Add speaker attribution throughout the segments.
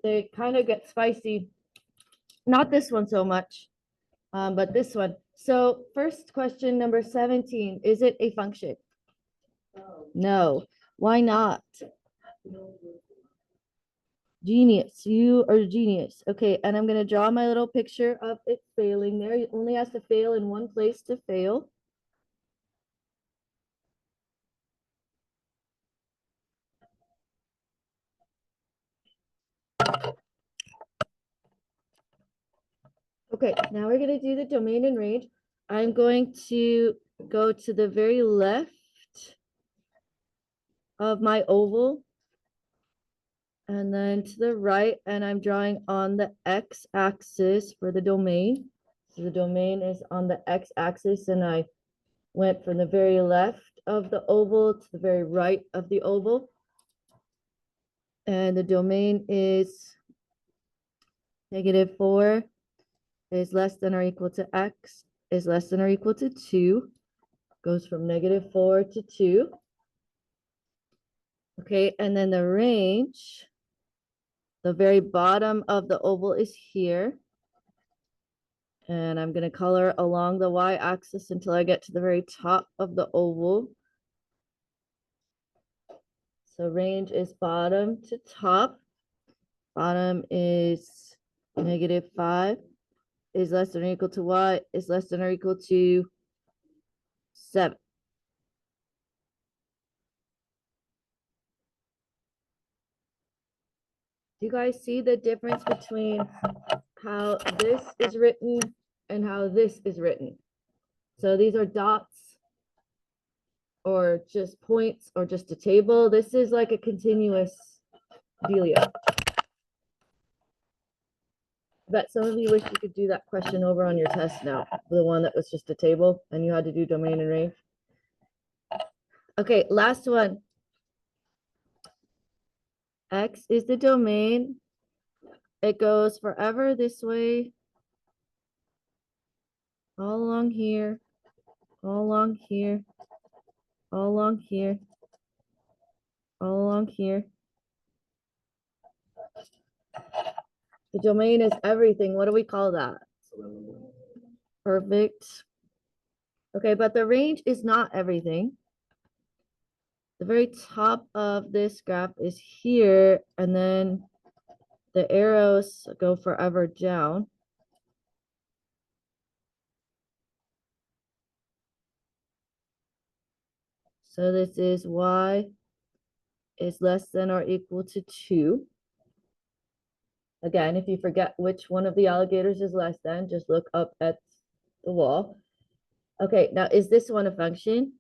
Speaker 1: they kind of get spicy. Not this one so much, but this one. So first question, number 17, is it a function? No. Why not? Genius. You are genius. Okay, and I'm going to draw my little picture of it failing there. It only has to fail in one place to fail. Okay, now we're going to do the domain and range. I'm going to go to the very left of my oval and then to the right, and I'm drawing on the x-axis for the domain. So the domain is on the x-axis, and I went from the very left of the oval to the very right of the oval. And the domain is -4 is less than or equal to x is less than or equal to 2. Goes from -4 to 2. Okay, and then the range, the very bottom of the oval is here. And I'm going to color along the y-axis until I get to the very top of the oval. So range is bottom to top. Bottom is -5 is less than or equal to y is less than or equal to 7. Do you guys see the difference between how this is written and how this is written? So these are dots or just points or just a table. This is like a continuous dealio. Bet some of you wish you could do that question over on your test now, the one that was just a table and you had to do domain and range. Okay, last one. X is the domain. It goes forever this way, all along here, all along here, all along here, all along here. The domain is everything. What do we call that? Perfect. Okay, but the range is not everything. The very top of this graph is here, and then the arrows go forever down. So this is y is less than or equal to 2. Again, if you forget which one of the alligators is less than, just look up at the wall. Okay, now is this one a function?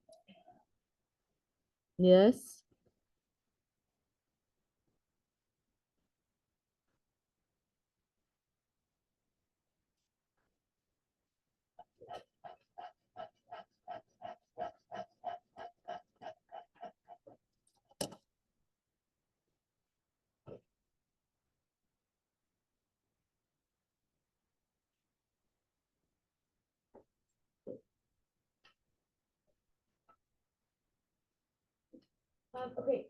Speaker 1: Yes. Okay,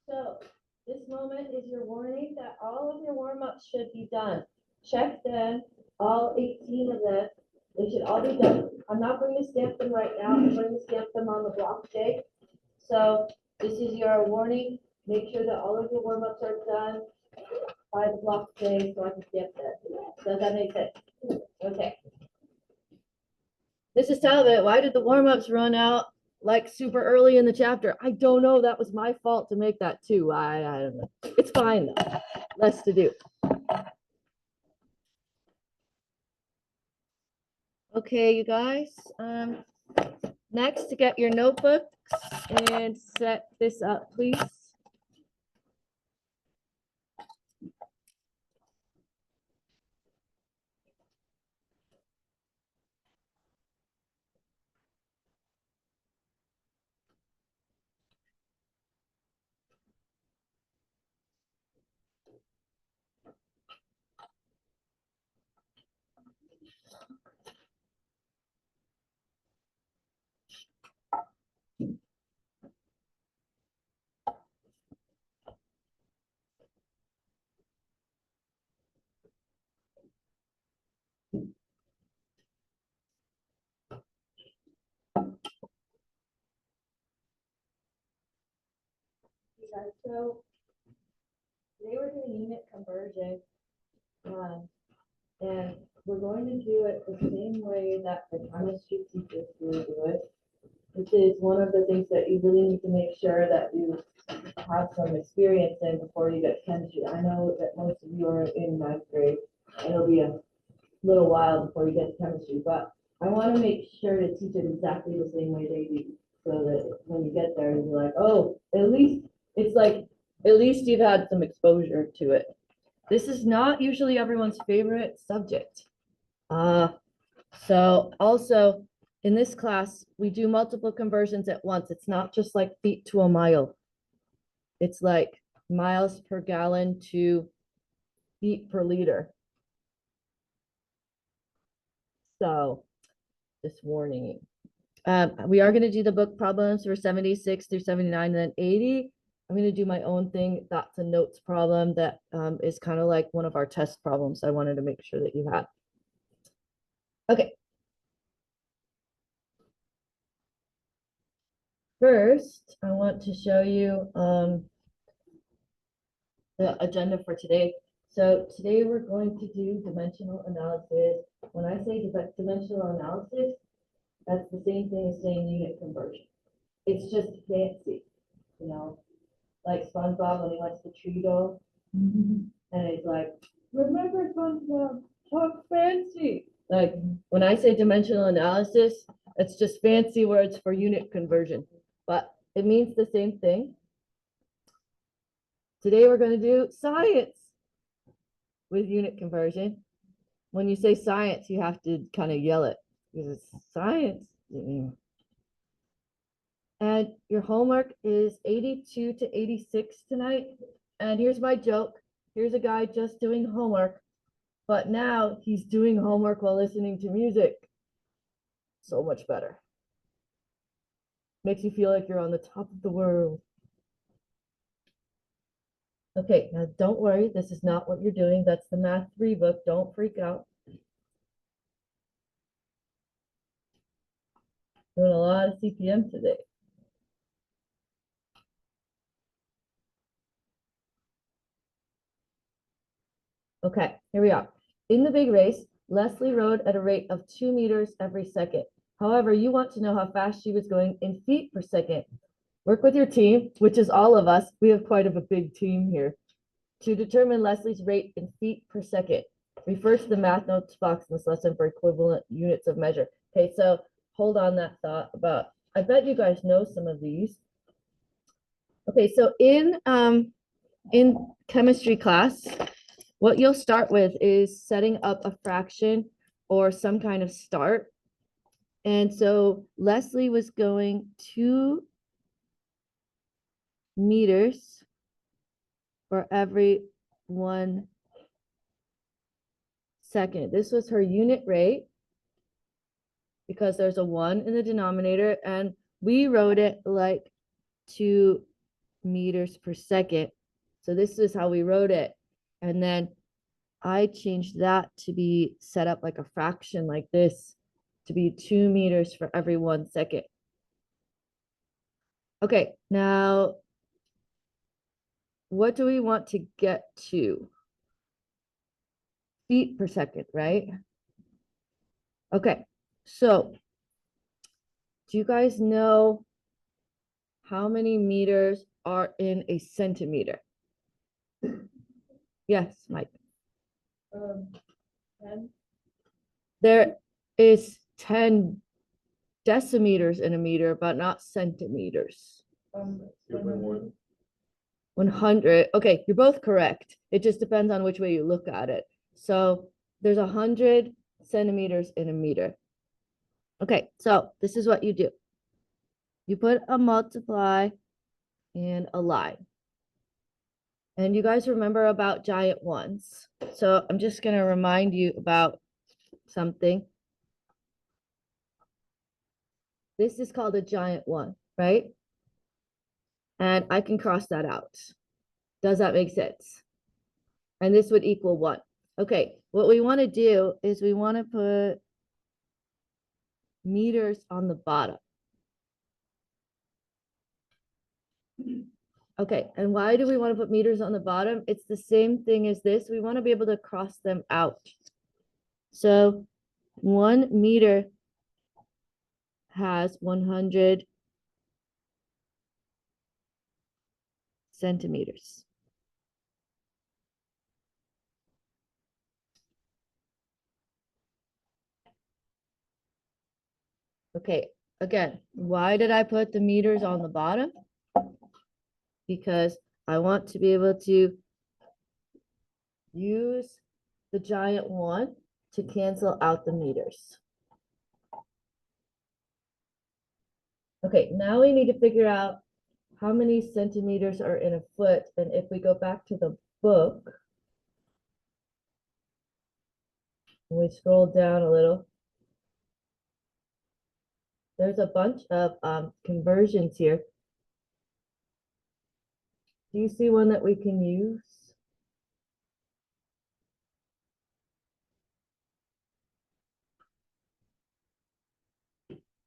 Speaker 1: so this moment is your warning that all of your warm-ups should be done. Check them, all 18 of them. They should all be done. I'm not going to stamp them right now. I'm going to stamp them on the block day. So this is your warning. Make sure that all of your warm-ups are done by the block day so I can stamp that. Does that make sense? Okay. Mrs. Talbot, why did the warm-ups run out like super early in the chapter? I don't know. That was my fault to make that too. I don't know. It's fine though. Less to do. Okay, you guys. Next, to get your notebooks and set this up, please. So today we're doing unit conversion. And we're going to do it the same way that the chemistry teachers do it, which is one of the things that you really need to make sure that you have some experience in before you get chemistry. I know that most of you are in ninth grade, and it'll be a little while before you get to chemistry, but I want to make sure to teach it exactly the same way they do, so that when you get there, you're like, oh, at least it's like, at least you've had some exposure to it. This is not usually everyone's favorite subject. So also in this class, we do multiple conversions at once. It's not just like feet to a mile. It's like miles per gallon to feet per liter. So just warning you. We are going to do the book problems for 76 through 79 and then 80. I'm going to do my own thing. That's a notes problem that is kind of like one of our test problems I wanted to make sure that you had. Okay. First, I want to show you the agenda for today. So today we're going to do dimensional analysis. When I say dimensional analysis, that's the same thing as saying unit conversion. It's just fancy, you know, like SpongeBob when he went to the Treadle, and it's like, remember SpongeBob, talk fancy. Like when I say dimensional analysis, it's just fancy words for unit conversion, but it means the same thing. Today we're going to do science with unit conversion. When you say science, you have to kind of yell it because it's science. And your homework is 82 to 86 tonight. And here's my joke. Here's a guy just doing homework, but now he's doing homework while listening to music. So much better. Makes you feel like you're on the top of the world. Okay, now don't worry. This is not what you're doing. That's the Math 3 book. Don't freak out. Doing a lot of CPM today. Okay, here we are. In the big race, Leslie rode at a rate of 2 meters every second. However, you want to know how fast she was going in feet per second. Work with your team, which is all of us. We have quite of a big team here. To determine Leslie's rate in feet per second, refer to the math notes box in this lesson for equivalent units of measure. Okay, so hold on that thought about, I bet you guys know some of these. Okay, so in chemistry class, what you'll start with is setting up a fraction or some kind of start. And so Leslie was going 2 meters for every 1 second. This was her unit rate because there's a 1 in the denominator, and we wrote it like 2 meters per second. So this is how we wrote it. And then I changed that to be set up like a fraction like this, to be 2 meters for every 1 second. Okay, now what do we want to get to? Feet per second, right? Okay, so do you guys know how many meters are in a centimeter? Yes, Mike.
Speaker 2: 10.
Speaker 1: There is 10 decimeters in a meter, but not centimeters.
Speaker 2: 100.
Speaker 1: 100. Okay, you're both correct. It just depends on which way you look at it. So there's 100 centimeters in a meter. Okay, so this is what you do. You put a multiply and a line. And you guys remember about giant ones. So I'm just going to remind you about something. This is called a giant one, right? And I can cross that out. Does that make sense? And this would equal 1. Okay, what we want to do is we want to put meters on the bottom.
Speaker 3: Okay, and why do we want to put meters on the bottom? It's the same thing as this. We want to be able to cross them out. So 1 meter has 100 centimeters. Okay, again, why did I put the meters on the bottom? Because I want to be able to use the giant one to cancel out the meters. Okay, now we need to figure out how many centimeters are in a foot. And if we go back to the book, and we scroll down a little, there's a bunch of conversions here. Do you see one that we can use?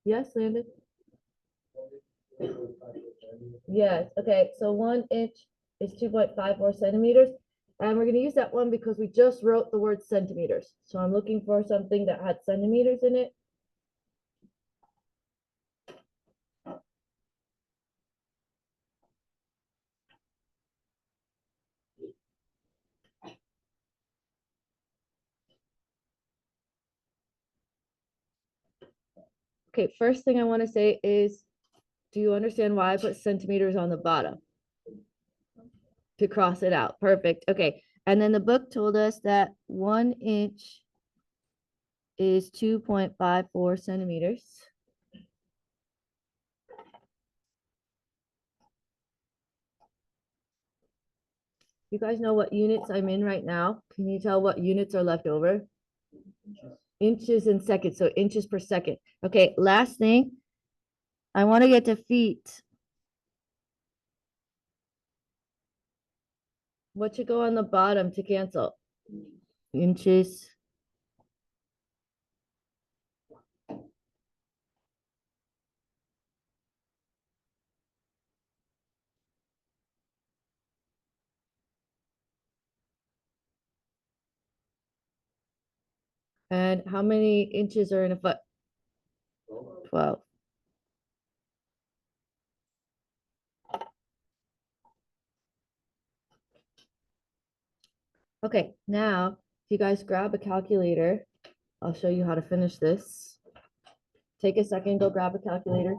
Speaker 3: Yes, Landon? Yes, okay, so 1 inch is 2.54 centimeters. And we're gonna use that one because we just wrote the word centimeters. So I'm looking for something that had centimeters in it. Okay, first thing I wanna say is, do you understand why I put centimeters on the bottom? To cross it out, perfect, okay. And then the book told us that 1 inch is 2.54 centimeters. You guys know what units I'm in right now? Can you tell what units are left over? Inches and seconds, so inches per second. Okay, last thing, I want to get to feet. What should go on the bottom to cancel? Inches. And how many inches are in a foot? 12. Okay, now if you guys grab a calculator, I'll show you how to finish this. Take a second, go grab a calculator.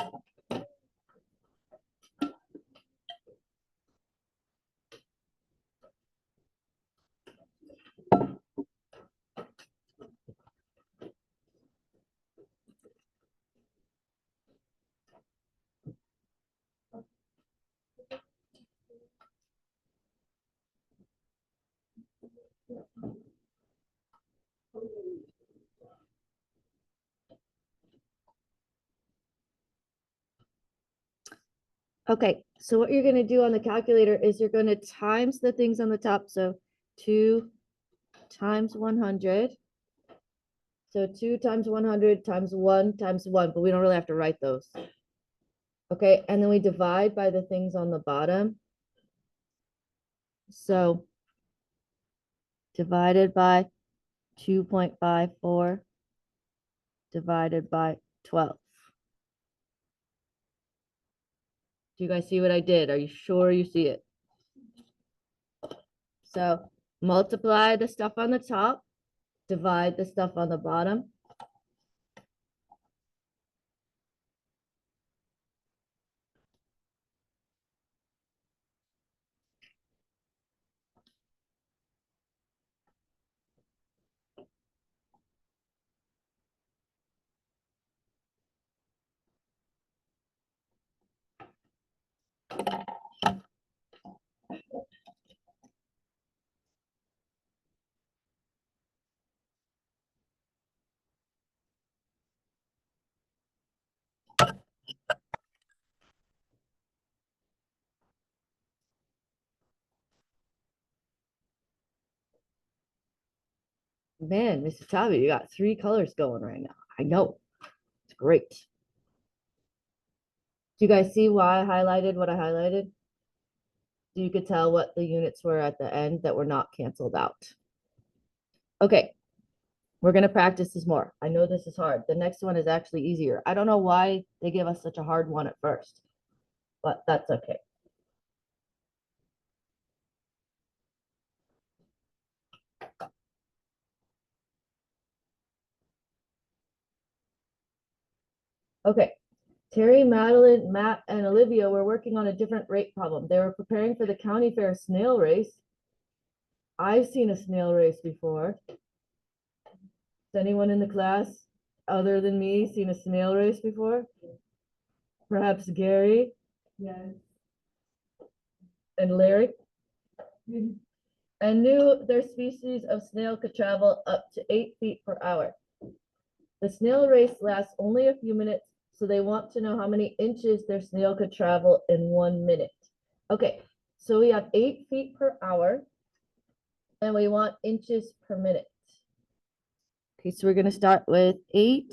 Speaker 3: Okay, so what you're gonna do on the calculator is you're gonna times the things on the top. So 2 times 100. So 2 times 100 times 1 times 1, but we don't really have to write those. Okay, and then we divide by the things on the bottom. So divided by 2.54 divided by 12. Do you guys see what I did? Are you sure you see it? So multiply the stuff on the top, divide the stuff on the bottom. Man, Mr. Chavi, you got 3 colors going right now. I know. It's great. Do you guys see why I highlighted what I highlighted? So you could tell what the units were at the end that were not canceled out. Okay, we're gonna practice this more. I know this is hard. The next one is actually easier. I don't know why they give us such a hard one at first, but that's okay. Okay, Terry, Madeline, Matt, and Olivia were working on a different rate problem. They were preparing for the county fair snail race. I've seen a snail race before. Has anyone in the class other than me seen a snail race before? Perhaps Gary?
Speaker 1: Yes.
Speaker 3: And Larry? And knew their species of snail could travel up to 8 feet per hour. The snail race lasts only a few minutes, so they want to know how many inches their snail could travel in 1 minute. Okay, so we have 8 feet per hour, and we want inches per minute. Okay, so we're going to start with 8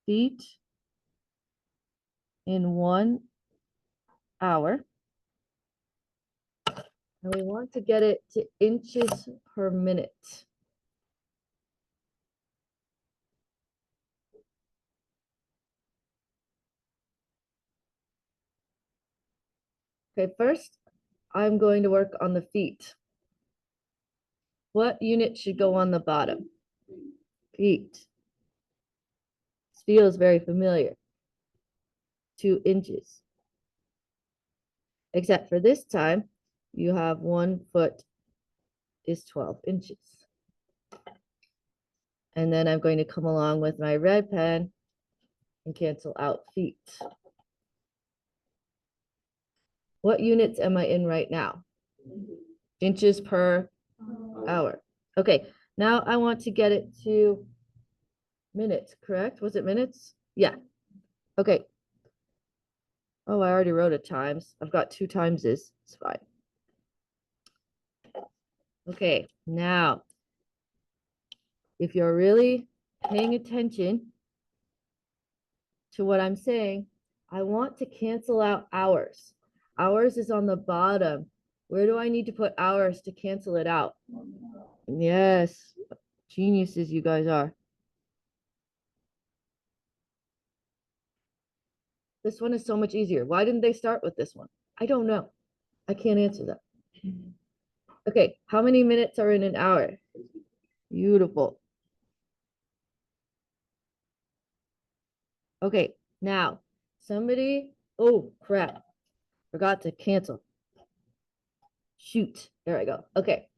Speaker 3: feet in 1 hour. And we want to get it to inches per minute. Okay, first, I'm going to work on the feet. What unit should go on the bottom? Feet. This feels very familiar. 2 inches. Except for this time, you have 1 foot is 12 inches. And then I'm going to come along with my red pen and cancel out feet. What units am I in right now? Inches per hour. Okay, now I want to get it to minutes, correct? Was it minutes? Yeah. Okay. Oh, I already wrote it times. I've got 2 timeses. It's fine. Okay, now, if you're really paying attention to what I'm saying, I want to cancel out hours. Hours is on the bottom. Where do I need to put hours to cancel it out? Yes, geniuses you guys are. This one is so much easier. Why didn't they start with this one? I don't know. I can't answer that. Okay, how many minutes are in an hour? Beautiful. Okay, now somebody, oh crap, forgot to cancel. Shoot, there I go. Okay,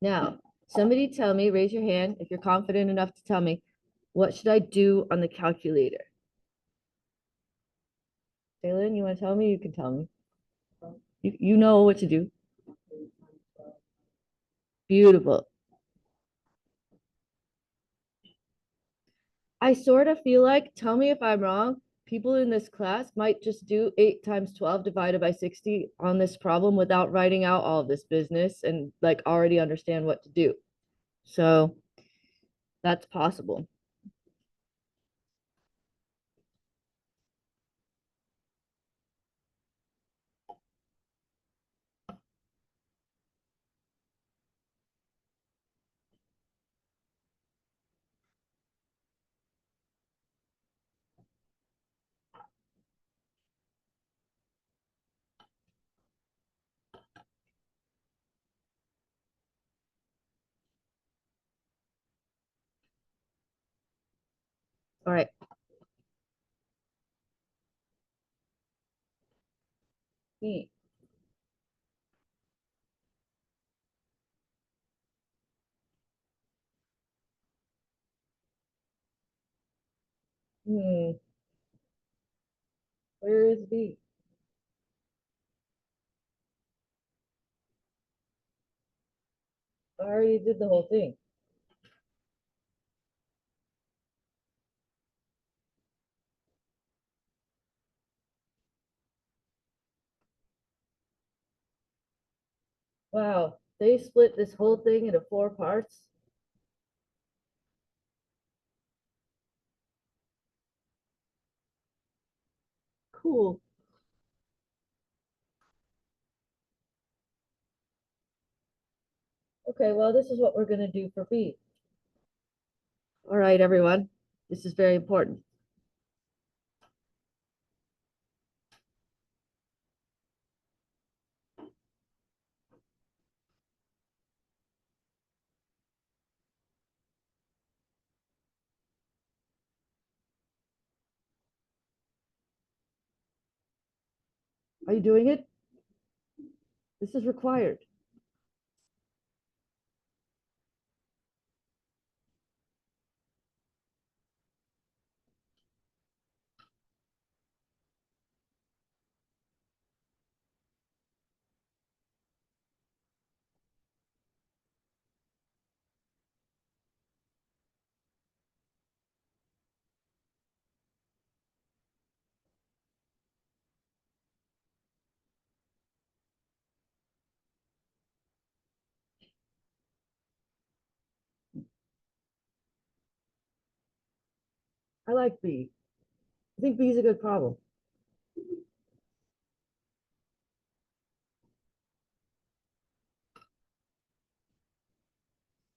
Speaker 3: now somebody tell me, raise your hand if you're confident enough to tell me, what should I do on the calculator? Jalen, you want to tell me? You can tell me. You know what to do. Beautiful. I sort of feel like, tell me if I'm wrong, people in this class might just do 8 times 12 divided by 60 on this problem without writing out all of this business and like already understand what to do. So that's possible. All right. Hmm. Hmm. Where is B? I already did the whole thing. Wow, they split this whole thing into 4 parts. Cool. Okay, well, this is what we're gonna do for B. All right, everyone, this is very important. Are you doing it? This is required. I like B. I think B is a good problem.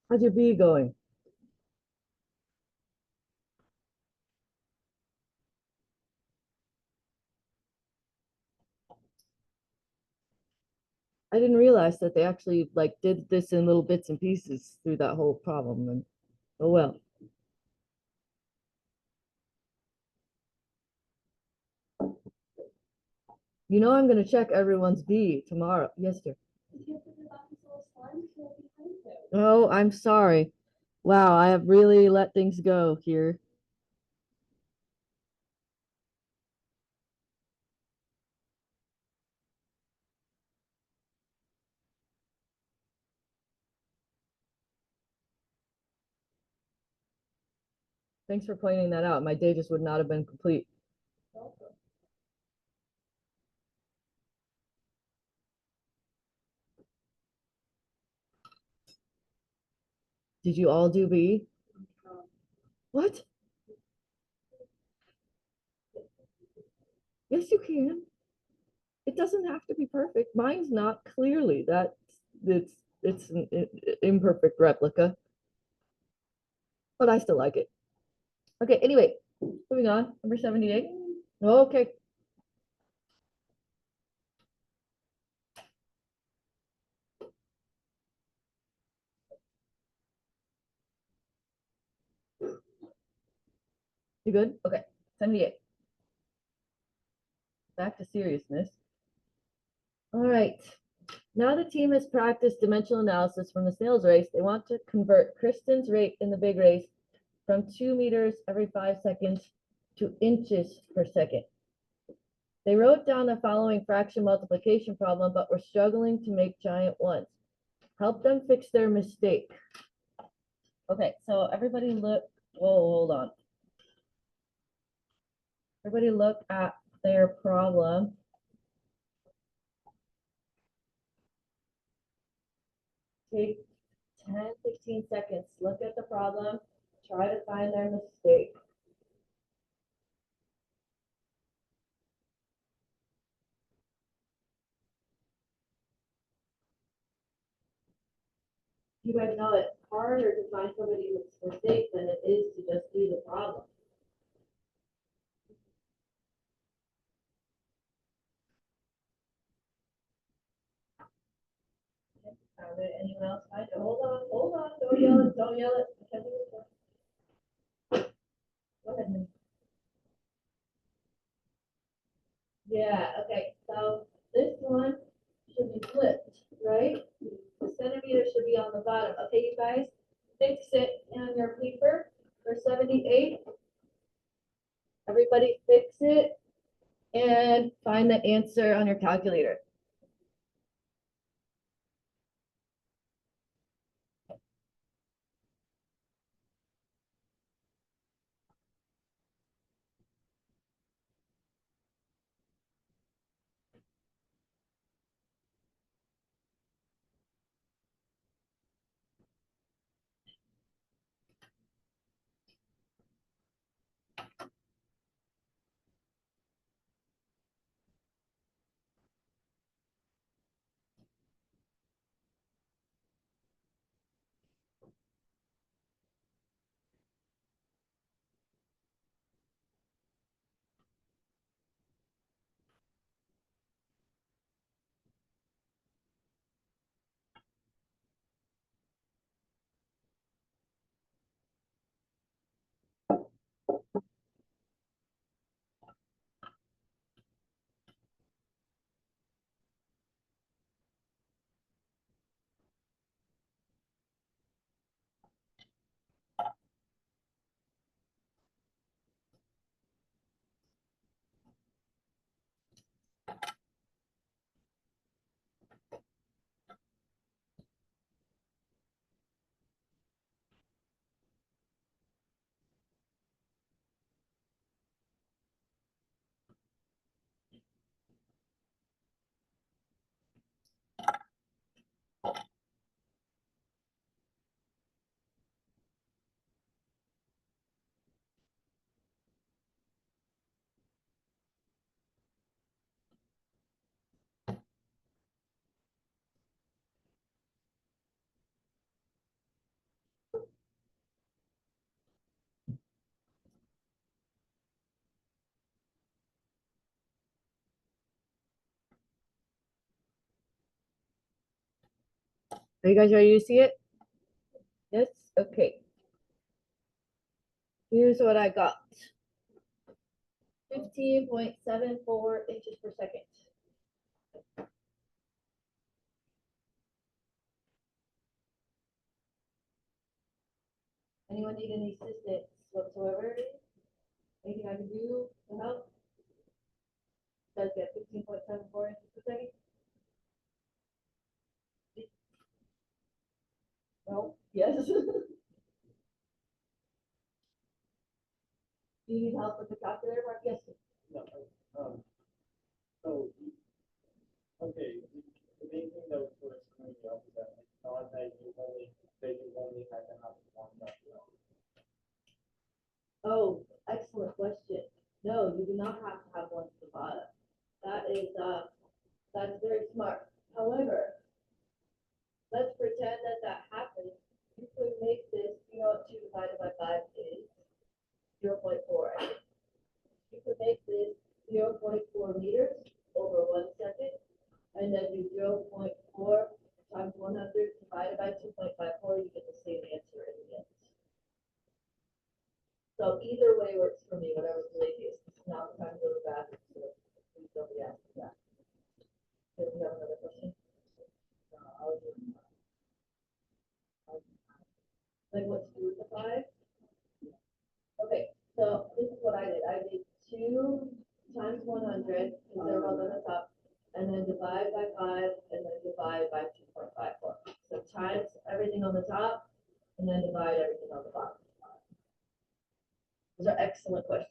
Speaker 3: How's your B going? I didn't realize that they actually like did this in little bits and pieces through that whole problem, and oh well. You know, I'm gonna check everyone's B tomorrow. Yes, dear. Oh, I'm sorry. Wow, I have really let things go here. Thanks for pointing that out. My day just would not have been complete. Did you all do B? What? Yes, you can. It doesn't have to be perfect. Mine's not clearly that it's an imperfect replica, but I still like it. Okay, anyway, moving on. Number 78. Okay. You good? Okay. 78. Back to seriousness. All right. Now the team has practiced dimensional analysis from the snail's race. They want to convert Kristen's rate in the big race from 2 meters every 5 seconds to inches per second. They wrote down the following fraction multiplication problem, but were struggling to make giant ones. Help them fix their mistake. Okay, so everybody look, hold on. Everybody look at their problem. Take 10, 15 seconds, look at the problem, try to find their mistake. You guys know it's harder to find somebody's mistake than it is to just do the problem. Are there anyone else? Hold on, don't yell it, don't yell it. Go ahead, Minnie. Yeah, okay, so this one should be flipped, right? The centimeter should be on the bottom. Okay, you guys, fix it on your paper for 78. Everybody fix it and find the answer on your calculator. Are you guys ready to see it? Yes, okay. Here's what I got. 15.74 inches per second. Anyone need any assistance whatsoever? Anything I can do to help? Does get 15.74 inches per second? No? Yes? Do you need help with the calculator, Mark? Yes.
Speaker 2: No, so, okay, the main thing that was sort of screwing me up is that I thought that you only had to have one number.
Speaker 1: Oh, excellent question. No, you do not have to have one at the bottom. That is, that's very smart. However, let's pretend that that happens. You could make this, you know what 2 divided by 5 is? 0.4. You could make this 0.4 meters over 1 second, and then do 0.4 times 100 divided by 2.54, you get the same answer in the end. So either way works for me, whatever's the easiest. It's not the time to go to the bathroom, so please don't be asking that. Do we have another question? Like what to do with the 5? Okay, so this is what I did. I did 2 times 100, because they're all on the top, and then divide by 5, and then divide by 2.54. So times everything on the top, and then divide everything on the bottom. Those are excellent questions.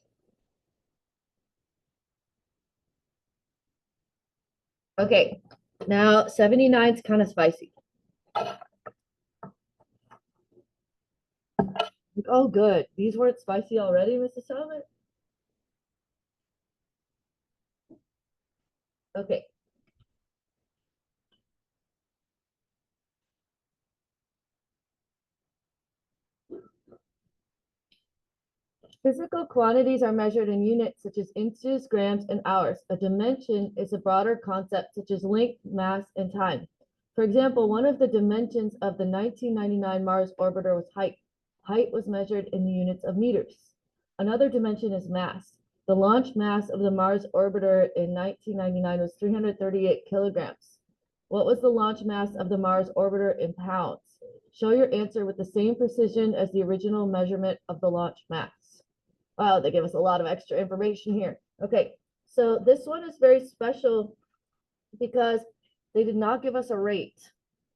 Speaker 1: Okay, now 79 is kind of spicy. Oh, good. These weren't spicy already, Mrs. Summit? Okay. Physical quantities are measured in units such as inches, grams, and hours. A dimension is a broader concept such as length, mass, and time. For example, one of the dimensions of the 1999 Mars orbiter was height. Height was measured in the units of meters. Another dimension is mass. The launch mass of the Mars orbiter in 1999 was 338 kilograms. What was the launch mass of the Mars orbiter in pounds? Show your answer with the same precision as the original measurement of the launch mass. Wow, they give us a lot of extra information here. Okay, so this one is very special because they did not give us a rate.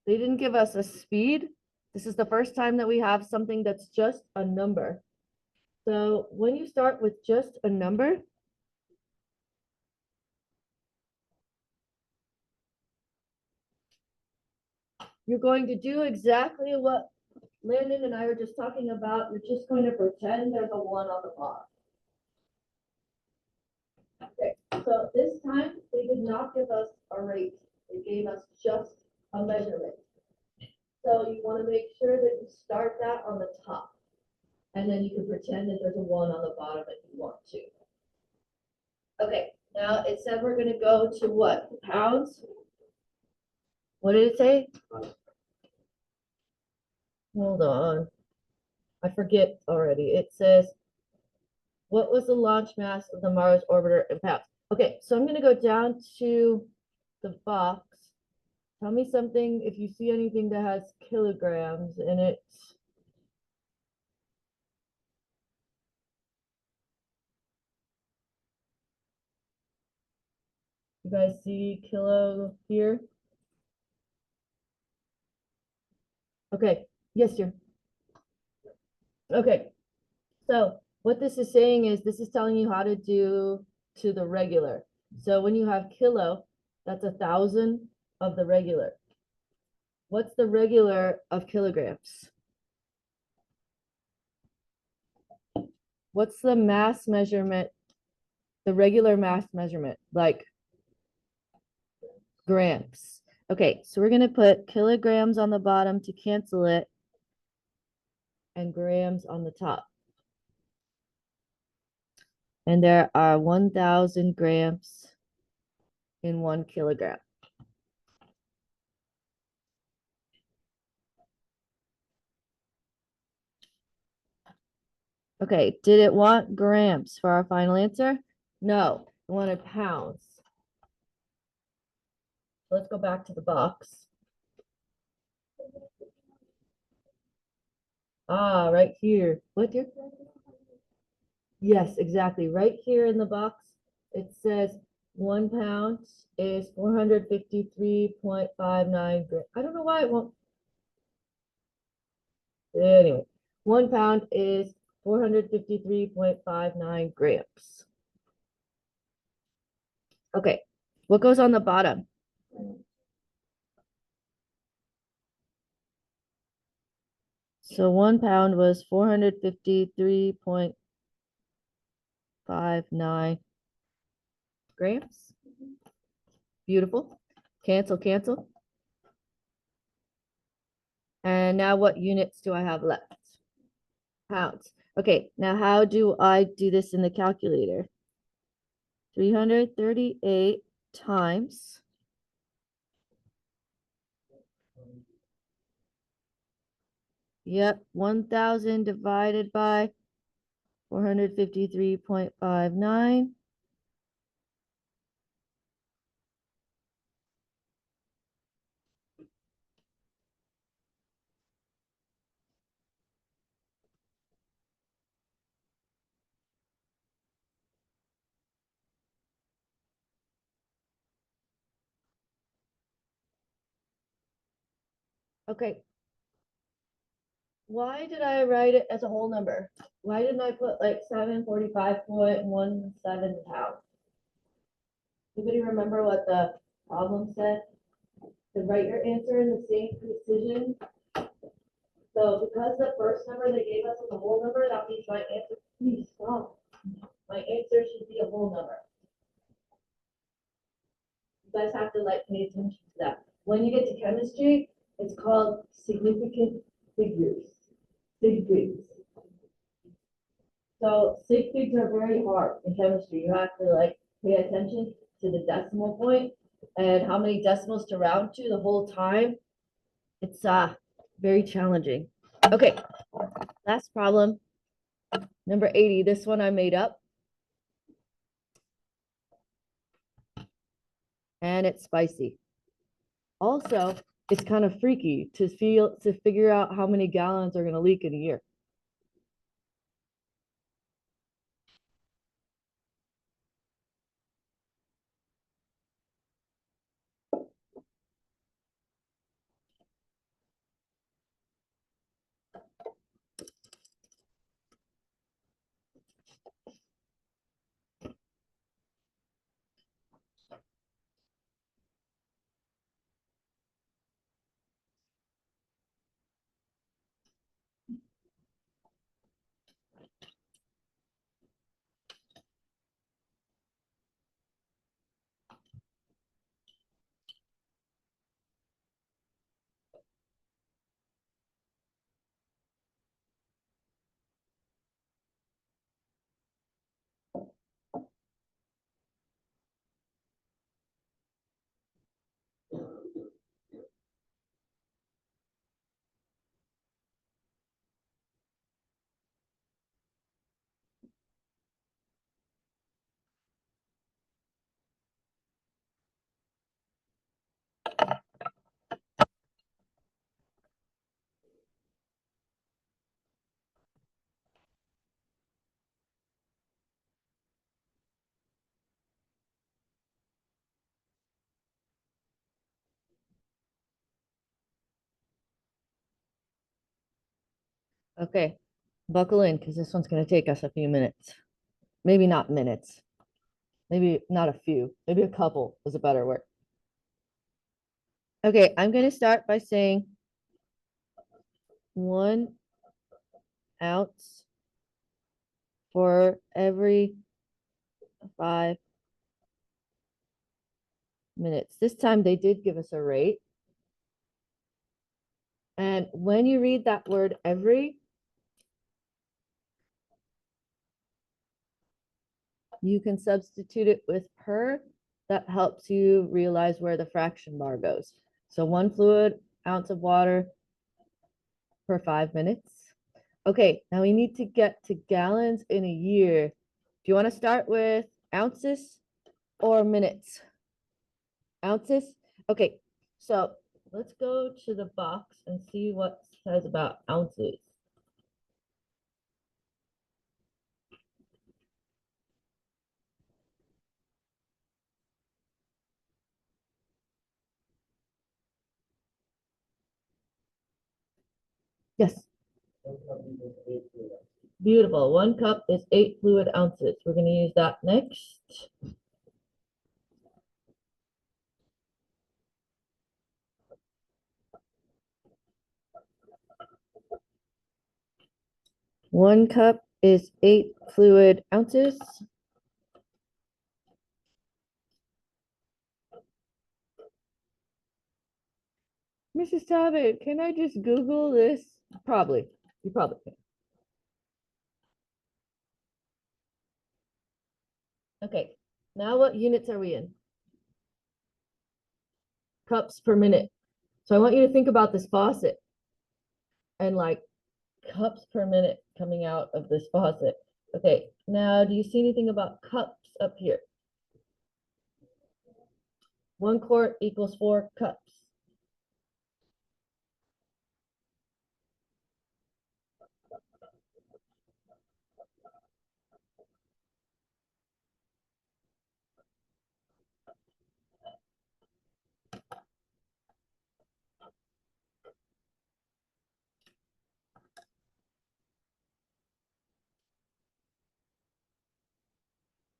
Speaker 1: They didn't give us a speed. This is the first time that we have something that's just a number. So when you start with just a number, you're going to do exactly what Landon and I were just talking about. You're just going to pretend there's a 1 on the bottom. Okay, so this time they did not give us a rate. They gave us just a measurement. So you want to make sure that you start that on the top. And then you can pretend that there's a 1 on the bottom if you want to. Okay, now it said we're going to go to what? Pounds? What did it say? Hold on. I forget already. It says, what was the launch mass of the Mars orbiter in pounds? Okay, so I'm going to go down to the box. Tell me something if you see anything that has kilograms in it. You guys see kilo here? Okay, yes, dear. Okay, so what this is saying is this is telling you how to do to the regular. So when you have kilo, that's 1,000 of the regular. What's the regular of kilograms? What's the mass measurement, the regular mass measurement, like grams? Okay, so we're going to put kilograms on the bottom to cancel it and grams on the top. And there are 1,000 grams in 1 kilogram.
Speaker 3: Okay, did it want grams for our final answer? No, it wanted pounds. Let's go back to the box. Ah, right here. What dear? Yes, exactly. Right here in the box, it says 1 pound is 453.59 grams. I don't know why it won't. Anyway, 1 pound is 453.59 grams. Okay, what goes on the bottom? So 1 pound was 453.59 grams. Beautiful. Cancel, cancel. And now what units do I have left? Pounds. Okay, now how do I do this in the calculator? 338 times. Yep, 1,000 divided by 453.59. Okay. Why did I write it as a whole number? Why didn't I put like 745.17 pounds? Anybody remember what the problem said? To write your answer in the same precision. So because the first number they gave us was a whole number, that means my answer, please stop. My answer should be a whole number. You guys have to like pay attention to that. When you get to chemistry, it's called significant figures. Sig figs. So sig figs are very hard in chemistry. You have to like pay attention to the decimal point and how many decimals to round to the whole time. It's very challenging. Okay, last problem. Number 80. This one I made up. And it's spicy. Also, it's kind of freaky to figure out how many gallons are going to leak in a year. Okay, buckle in because this one's going to take us a few minutes. Maybe not minutes. Maybe not a few. Maybe a couple is a better word. Okay, I'm going to start by saying 1 ounce for every 5 minutes. This time they did give us a rate. And when you read that word every, you can substitute it with per. That helps you realize where the fraction bar goes. So 1 fluid ounce of water per 5 minutes. Okay, now we need to get to gallons in a year. Do you want to start with ounces or minutes? Ounces? Okay, so let's go to the box and see what it says about ounces. Yes, beautiful. 1 cup is 8 fluid ounces. We're going to use that next. One cup is 8 fluid ounces. Mrs. Talbot, can I just Google this? Probably. You probably can. Okay, now what units are we in? Cups per minute. So I want you to think about this faucet and like cups per minute coming out of this faucet. Okay, now do you see anything about cups up here? 1 quart equals 4 cups.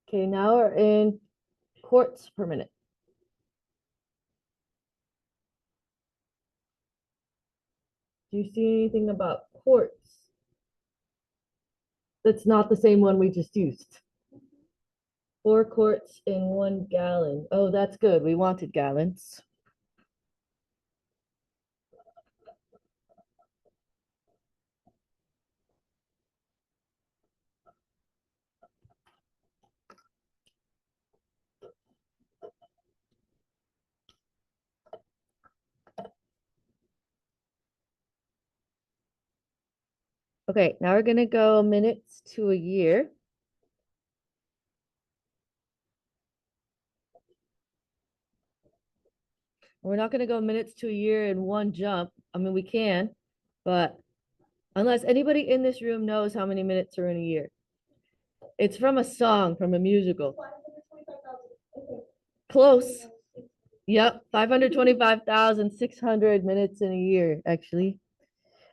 Speaker 3: Okay, now we're in quarts per minute. Do you see anything about quarts? That's not the same one we just used. 4 quarts in 1 gallon. Oh, that's good. We wanted gallons. Okay, now we're gonna go minutes to a year. We're not gonna go minutes to a year in one jump. I mean, we can, but unless anybody in this room knows how many minutes are in a year. It's from a song, from a musical. Close. Yep, 525,600 minutes in a year, actually.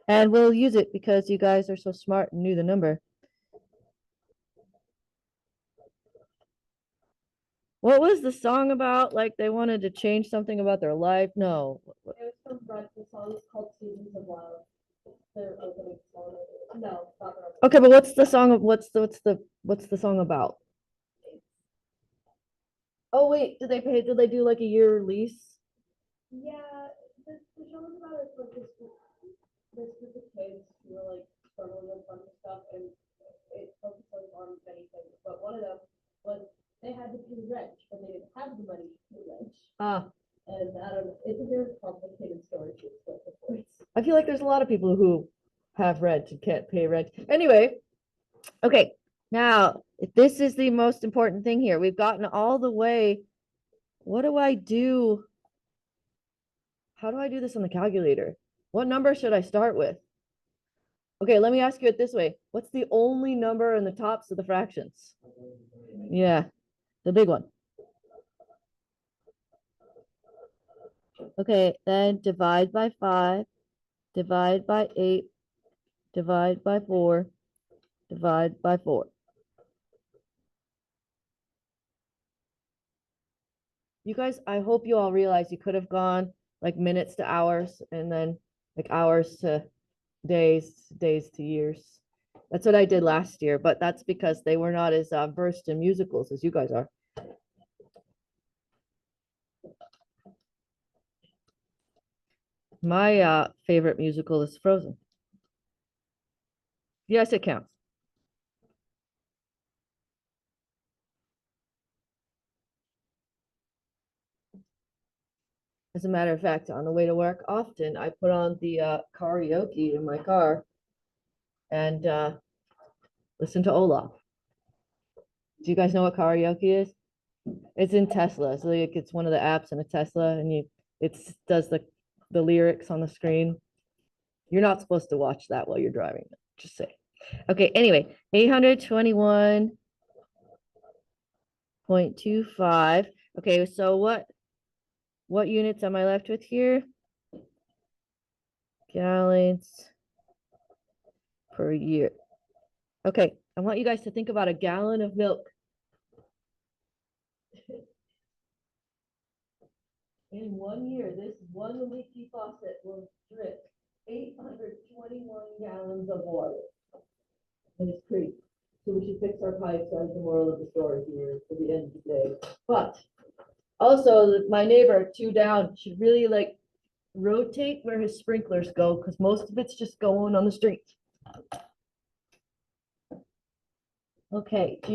Speaker 3: And we'll use it because you guys are so smart and knew the number. What was the song about? Like they wanted to change something about their life? No.
Speaker 1: It was from Brett, the song is called Seasons of Love. Their opening song. No, not their opening.
Speaker 3: Okay, but what's the song of what's the song about? Oh wait, did they do like a year release?
Speaker 1: Yeah, the show was about like this group of kids who were like struggling with a bunch of stuff, and it focuses on many things. But one of them was they had to pay rent, but they didn't have the money to pay rent.
Speaker 3: Ah,
Speaker 1: And I don't know, it's a very complicated story to explain before it's.
Speaker 3: I feel like there's a lot of people who have rent and can't pay rent. Anyway, okay, now this is the most important thing here. We've gotten all the way. What do I do? How do I do this on the calculator? What number should I start with? Okay, let me ask you it this way. What's the only number in the tops of the fractions? Yeah, the big one. Okay, then divide by 5, divide by 8, divide by 4, divide by 4. You guys, I hope you all realize you could have gone like minutes to hours and then like hours to days, days to years. That's what I did last year, but that's because they were not as versed in musicals as you guys are. My favorite musical is Frozen. Yes, it counts. As a matter of fact, on the way to work, often I put on the karaoke in my car and listen to Olaf. Do you guys know what karaoke is? It's in Tesla. So like it's one of the apps in a Tesla, and it does the lyrics on the screen. You're not supposed to watch that while you're driving. Just say. Okay, anyway, 821.25. Okay, so what units am I left with here? Gallons per year. Okay, I want you guys to think about a gallon of milk. In 1 year, this one leaky faucet will drip 821 gallons of water. And it's crazy. So we should fix our pipes as the moral of the story here for the end of the day. But also, my neighbor 2 down should really like rotate where his sprinklers go, because most of it's just going on the street. Okay.